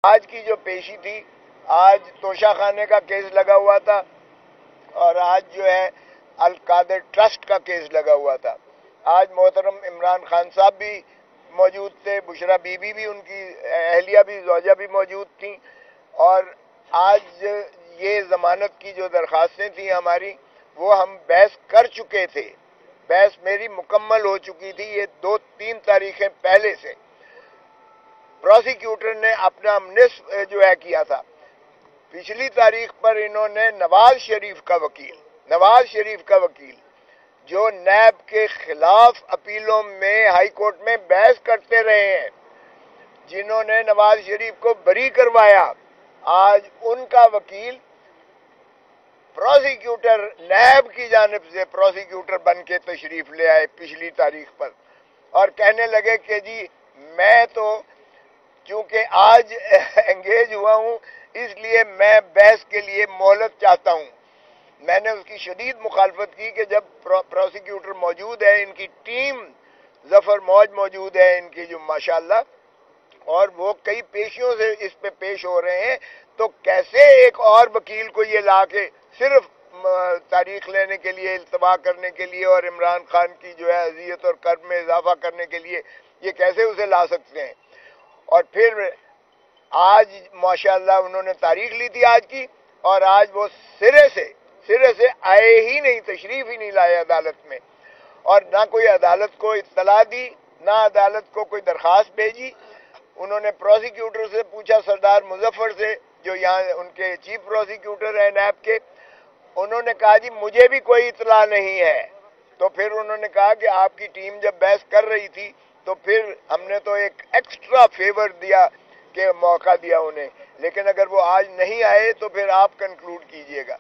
آج کی جو پیشی تھی، آج توشہ خانے کا کیس لگا ہوا تھا اور آج جو ہے القادر ٹرسٹ کا کیس لگا ہوا تھا. آج محترم عمران خان صاحب بھی موجود تھے، بشرا بی بی بھی، ان کی اہلیہ بھی، زوجہ بھی موجود تھیں. اور آج یہ ضمانت کی جو درخواستیں تھیں ہماری، وہ ہم بحث کر چکے تھے. بحث میری مکمل ہو چکی تھی. یہ 2-3 تاریخیں پہلے سے پروسیکیوٹر نے اپنا نصف جو ہے کیا تھا. پچھلی تاریخ پر انہوں نے نواز شریف کا وکیل جو نیب کے خلاف اپیلوں میں ہائی کورٹ میں بحث کرتے رہے ہیں، جنہوں نے نواز شریف کو بری کروایا، آج ان کا وکیل پروسیکیوٹر نیب کی جانب سے پروسیکیوٹر بن کے تشریف لے آئے پچھلی تاریخ پر، اور کہنے لگے کہ جی میں تو چونکہ آج انگیج ہوا ہوں اس لیے میں بحث کے لیے مہلت چاہتا ہوں. میں نے اس کی شدید مخالفت کی کہ جب پروسیکیوٹر موجود ہے، ان کی ٹیم ظفر موج موجود ہے ان کی جو ماشاءاللہ، اور وہ کئی پیشیوں سے اس پہ پیش ہو رہے ہیں، تو کیسے ایک اور وکیل کو یہ لا کے صرف تاریخ لینے کے لیے، التوا کرنے کے لیے اور عمران خان کی جو ہے اذیت اور کرب میں اضافہ کرنے کے لیے یہ کیسے اسے لا سکتے ہیں؟ اور پھر آج ماشاءاللہ انہوں نے تاریخ لی تھی آج کی، اور آج وہ سرے سے آئے ہی نہیں، تشریف ہی نہیں لائے عدالت میں، اور نہ کوئی عدالت کو اطلاع دی، نہ عدالت کو کوئی درخواست بھیجی. انہوں نے پروسیکیوٹر سے پوچھا، سردار مظفر سے جو یہاں ان کے چیف پروسیکیوٹر ہیں نیب کے، انہوں نے کہا جی مجھے بھی کوئی اطلاع نہیں ہے. تو پھر انہوں نے کہا کہ آپ کی ٹیم جب بحث کر رہی تھی تو پھر ہم نے تو ایک ایکسٹرا فیور دیا کہ موقع دیا انہیں، لیکن اگر وہ آج نہیں آئے تو پھر آپ کنکلوڈ کیجئے گا.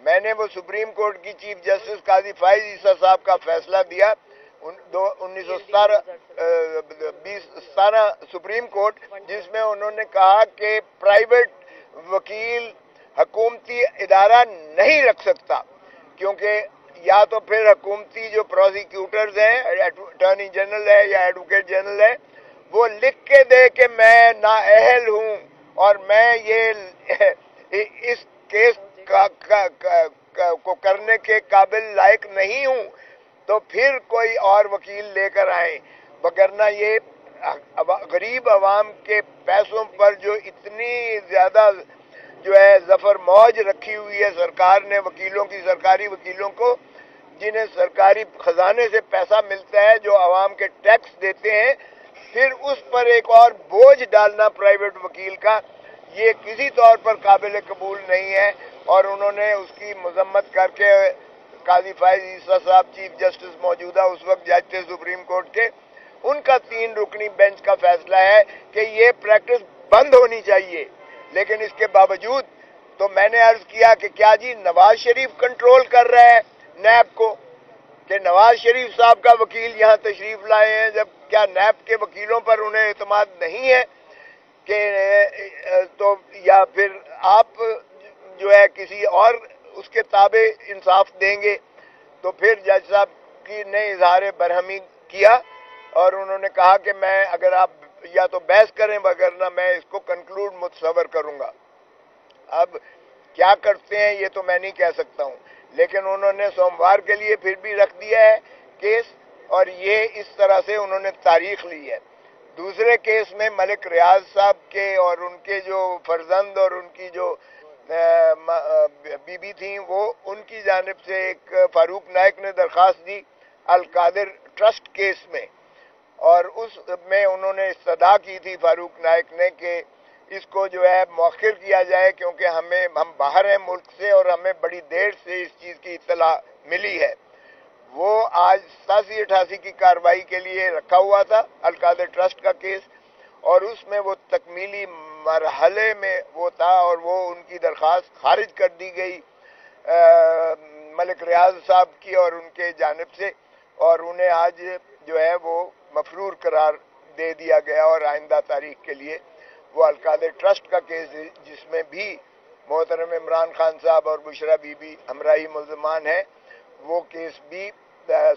میں نے وہ سپریم کورٹ کی چیف جسٹس قاضی فائز عیسیٰ صاحب کا فیصلہ دیا 1917 سپریم کورٹ، جس میں انہوں نے کہا کہ پرائیویٹ وکیل حکومتی ادارہ نہیں رکھ سکتا، کیونکہ یا تو پھر حکومتی جو پروسیکیوٹرز ہیں، اٹارنی جنرل ہے یا ایڈوکیٹ جنرل ہے، وہ لکھ کے دے کہ میں نااہل ہوں اور میں یہ اس کیس کو کرنے کے قابل لائق نہیں ہوں، تو پھر کوئی اور وکیل لے کر آئیں. وگرنہ یہ غریب عوام کے پیسوں پر جو اتنی زیادہ جو ہے ظفر موج رکھی ہوئی ہے سرکار نے وکیلوں کی، سرکاری وکیلوں کو، جنہیں سرکاری خزانے سے پیسہ ملتا ہے، جو عوام کے ٹیکس دیتے ہیں، پھر اس پر ایک اور بوجھ ڈالنا پرائیویٹ وکیل کا، یہ کسی طور پر قابل قبول نہیں ہے. اور انہوں نے اس کی مذمت کر کے قاضی فائز عیسیٰ صاحب چیف جسٹس موجودہ اس وقت جج تھے سپریم کورٹ کے، ان کا 3 رکنی بینچ کا فیصلہ ہے کہ یہ پریکٹس بند ہونی چاہیے. لیکن اس کے باوجود تو میں نے عرض کیا کہ کیا جی نواز شریف کنٹرول کر رہا ہے نیب کو، کہ نواز شریف صاحب کا وکیل یہاں تشریف لائے ہیں، جب کیا نیب کے وکیلوں پر انہیں اعتماد نہیں ہے کہ تو یا پھر آپ جو ہے کسی اور اس کے تابع انصاف دیں گے؟ تو پھر جج صاحب کی نے اظہار برہمی کیا اور انہوں نے کہا کہ میں اگر آپ یا تو بحث کریں وگرنہ میں اس کو کنکلوڈ متصور کروں گا. اب کیا کرتے ہیں یہ تو میں نہیں کہہ سکتا ہوں، لیکن انہوں نے سوموار کے لیے پھر بھی رکھ دیا ہے کیس، اور یہ اس طرح سے انہوں نے تاریخ لی ہے. دوسرے کیس میں ملک ریاض صاحب کے اور ان کے جو فرزند اور ان کی جو بی بی تھیں، وہ ان کی جانب سے ایک فاروق نائک نے درخواست دی القادر ٹرسٹ کیس میں، اور اس میں انہوں نے استدعا کی تھی فاروق نائک نے کہ اس کو جو ہے مؤخر کیا جائے، کیونکہ ہم باہر ہیں ملک سے اور ہمیں بڑی دیر سے اس چیز کی اطلاع ملی ہے. وہ آج 87-88 کی کارروائی کے لیے رکھا ہوا تھا القادر ٹرسٹ کا کیس، اور اس میں وہ تکمیلی مرحلے میں وہ تھا اور وہ ان کی درخواست خارج کر دی گئی ملک ریاض صاحب کی اور ان کے جانب سے، اور انہیں آج جو ہے وہ مفرور قرار دے دیا گیا، اور آئندہ تاریخ کے لیے وہ القادر ٹرسٹ کا کیس جس میں بھی محترم عمران خان صاحب اور بشرا بی بی ہمراہی ملزمان ہیں، وہ کیس بھی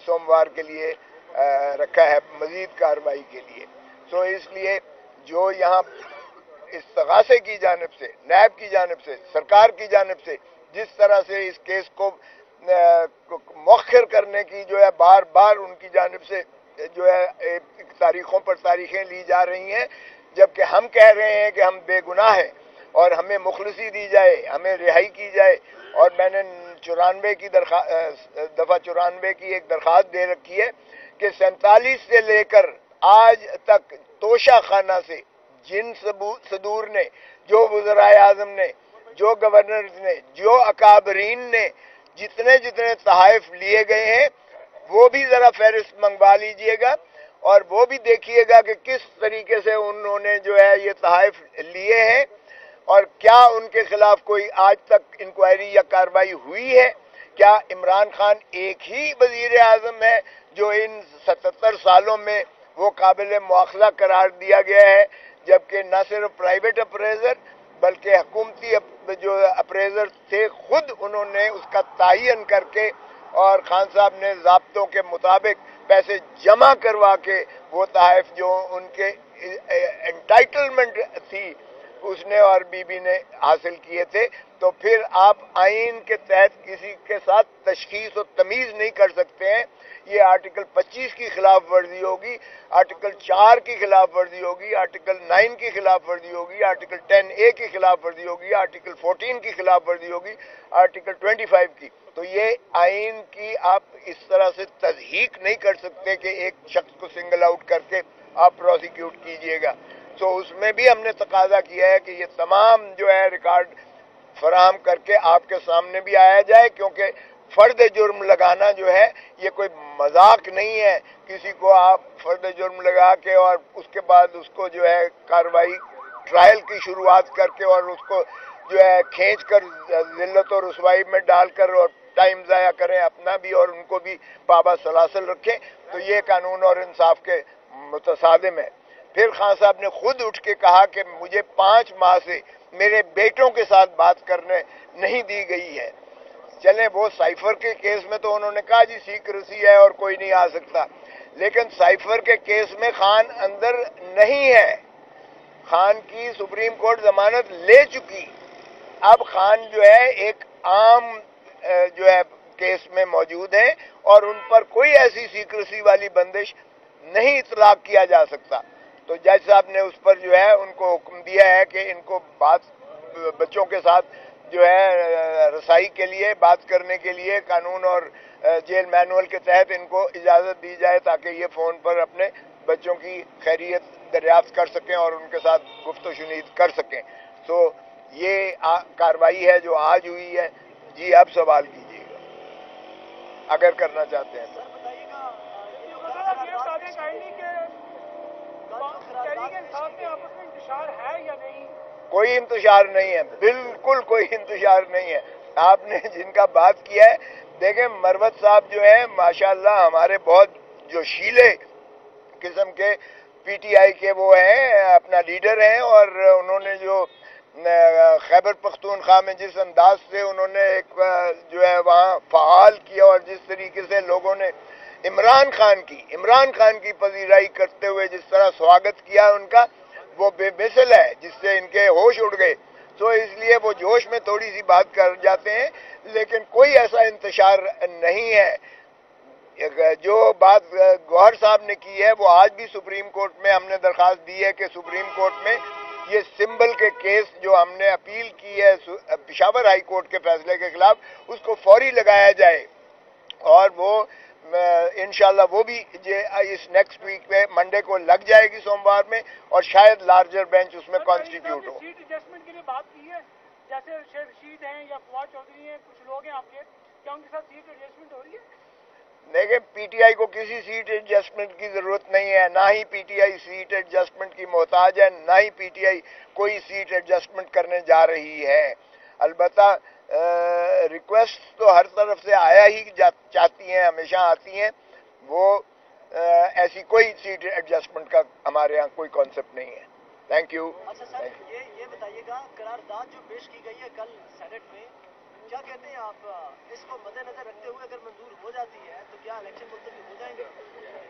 سوموار کے لیے رکھا ہے مزید کارروائی کے لیے. سو اس لیے جو یہاں استغاثے کی جانب سے، نیب کی جانب سے، سرکار کی جانب سے جس طرح سے اس کیس کو مؤخر کرنے کی جو ہے بار بار ان کی جانب سے جو ہے تاریخوں پر تاریخیں لی جا رہی ہیں، جبکہ ہم کہہ رہے ہیں کہ ہم بے گناہ ہیں اور ہمیں مخلصی دی جائے، ہمیں رہائی کی جائے. اور میں نے 94 کی دفعہ 94 کی ایک درخواست دے رکھی ہے کہ 47 سے لے کر آج تک توشہ خانہ سے جن صدور نے، جو وزرائے اعظم نے، جو گورنرز نے، جو اکابرین نے جتنے تحائف لیے گئے ہیں وہ بھی ذرا فہرست منگوا لیجئے گا اور وہ بھی دیکھیے گا کہ کس طریقے سے انہوں نے جو ہے یہ تحائف لیے ہیں اور کیا ان کے خلاف کوئی آج تک انکوائری یا کارروائی ہوئی ہے. کیا عمران خان ایک ہی وزیر اعظم ہے جو ان 77 سالوں میں وہ قابل مواخذہ قرار دیا گیا ہے، جبکہ نہ صرف پرائیویٹ اپریزر بلکہ حکومتی جو اپریزر تھے خود انہوں نے اس کا تعین کر کے اور خان صاحب نے ضابطوں کے مطابق پیسے جمع کروا کے وہ تحائف جو ان کے انٹائٹلمنٹ تھی اس نے اور بی بی نے حاصل کیے تھے. تو پھر آپ آئین کے تحت کسی کے ساتھ تشخیص و تمیز نہیں کر سکتے ہیں. یہ آرٹیکل 25 کی خلاف ورزی ہوگی، آرٹیکل 4 کی خلاف ورزی ہوگی، آرٹیکل 9 کی خلاف ورزی ہوگی، آرٹیکل 10A کی خلاف ورزی ہوگی، آرٹیکل 14 کی خلاف ورزی ہوگی، آرٹیکل 25 کی. تو یہ آئین کی آپ اس طرح سے تضحیق نہیں کر سکتے کہ ایک شخص کو سنگل آؤٹ کر کے آپ پروسیکیوٹ کیجئے گا. تو اس میں بھی ہم نے تقاضا کیا ہے کہ یہ تمام جو ہے ریکارڈ فراہم کر کے آپ کے سامنے بھی آیا جائے، کیونکہ فرد جرم لگانا جو ہے یہ کوئی مذاق نہیں ہے. کسی کو آپ فرد جرم لگا کے اور اس کے بعد اس کو جو ہے کارروائی ٹرائل کی شروعات کر کے اور اس کو جو ہے کھینچ کر ذلت اور رسوائی میں ڈال کر اور ٹائم ضائع کریں اپنا بھی اور ان کو بھی پابا سلاسل رکھیں، تو یہ قانون اور انصاف کے متصادم ہے. پھر خان صاحب نے خود اٹھ کے کہا کہ مجھے 5 ماہ سے میرے بیٹوں کے ساتھ بات کرنے نہیں دی گئی ہے. چلیں وہ سائفر کے کیس میں تو انہوں نے کہا جی سیکریسی ہے اور کوئی نہیں آ سکتا، لیکن سائفر کے کیس میں خان اندر نہیں ہے. خان کی سپریم کورٹ ضمانت لے چکی. اب خان جو ہے ایک عام جو ہے کیس میں موجود ہیں اور ان پر کوئی ایسی سیکریسی والی بندش نہیں اطلاق کیا جا سکتا. تو جج صاحب نے اس پر جو ہے ان کو حکم دیا ہے کہ ان کو بچوں کے ساتھ جو ہے رسائی کے لیے بات کرنے کے لیے قانون اور جیل مینول کے تحت ان کو اجازت دی جائے تاکہ یہ فون پر اپنے بچوں کی خیریت دریافت کر سکیں اور ان کے ساتھ گفت و شنید کر سکیں. تو یہ کارروائی ہے جو آج ہوئی ہے. جی اب سوال کیجیے گا اگر کرنا چاہتے ہیں تو. کوئی انتشار نہیں ہے، بالکل کوئی انتشار نہیں ہے. آپ نے جن کا بات کیا ہے، دیکھیں مروت صاحب جو ہیں ماشاءاللہ ہمارے بہت جو شیلے قسم کے پی ٹی آئی کے وہ ہیں، اپنا لیڈر ہیں، اور انہوں نے جو خیبر پختونخوا میں جس انداز سے انہوں نے ایک جو ہے وہاں فعال کیا اور جس طریقے سے لوگوں نے عمران خان کی پذیرائی کرتے ہوئے جس طرح سواگت کیا ان کا، وہ بے مثل ہے جس سے ان کے ہوش اڑ گئے. تو اس لیے وہ جوش میں تھوڑی سی بات کر جاتے ہیں، لیکن کوئی ایسا انتشار نہیں ہے. جو بات گوہر صاحب نے کی ہے وہ آج بھی سپریم کورٹ میں ہم نے درخواست دی ہے کہ سپریم کورٹ میں یہ سمبل کے کیس جو ہم نے اپیل کی ہے پشاور ہائی کورٹ کے فیصلے کے خلاف، اس کو فوری لگایا جائے اور وہ انشاءاللہ وہ بھی اس نیکسٹ ویک میں منڈے کو لگ جائے گی سوموار میں، اور شاید لارجر بینچ اس میں کانسٹیٹیوٹ ہو. سیٹ ایڈجسٹمنٹ کے لیے بات کی ہے، جیسے شیخ رشید ہیں یا فواد چودھری ہیں، کچھ لوگ ہیں آپ کے، کیا ان کے ساتھ سیٹ ایڈجسٹمنٹ ہو رہی ہے؟ دیکھیں پی ٹی آئی کو کسی سیٹ ایڈجسٹمنٹ کی ضرورت نہیں ہے، نہ ہی پی ٹی آئی سیٹ ایڈجسٹمنٹ کی محتاج ہے، نہ ہی پی ٹی آئی کوئی سیٹ ایڈجسٹمنٹ کرنے جا رہی ہے. البتہ ریکویسٹ تو ہر طرف سے آیا ہی چاہتی ہیں، ہمیشہ آتی ہیں. وہ ایسی کوئی سیٹ ایڈجسٹمنٹ کا ہمارے ہاں کوئی کانسیپٹ نہیں ہے. Thank you. اچھا سر یہ بتائیے گا، قرارداد جو پیش کی گئی ہے کل سینٹ میں، کیا کہتے ہیں آپ اس کو مد نظر رکھتے ہوئے اگر منظور ہو جاتی ہے تو کیا الیکشن ملتوی ہو جائیں گے؟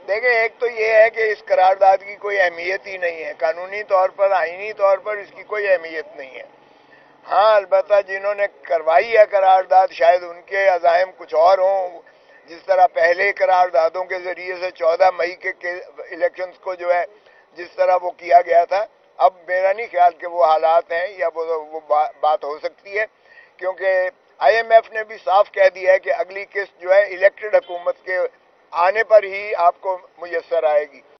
دیکھیں، ایک تو یہ ہے کہ اس قرارداد کی کوئی اہمیت ہی نہیں ہے، قانونی طور پر، آئینی طور پر اس کی کوئی اہمیت نہیں ہے۔ ہاں، البتہ جنہوں نے کروائی ہے قرارداد شاید ان کے عزائم کچھ اور ہوں، جس طرح پہلے قراردادوں کے ذریعے سے 14 مئی کے الیکشنز کو جو ہے جس طرح وہ کیا گیا تھا، اب میرا نہیں خیال کہ وہ حالات ہیں یا وہ بات ہو سکتی ہے، کیونکہ آئی ایم ایف نے بھی صاف کہہ دیا ہے کہ اگلی قسط جو ہے الیکٹڈ حکومت کے آنے پر ہی آپ کو میسر آئے گی۔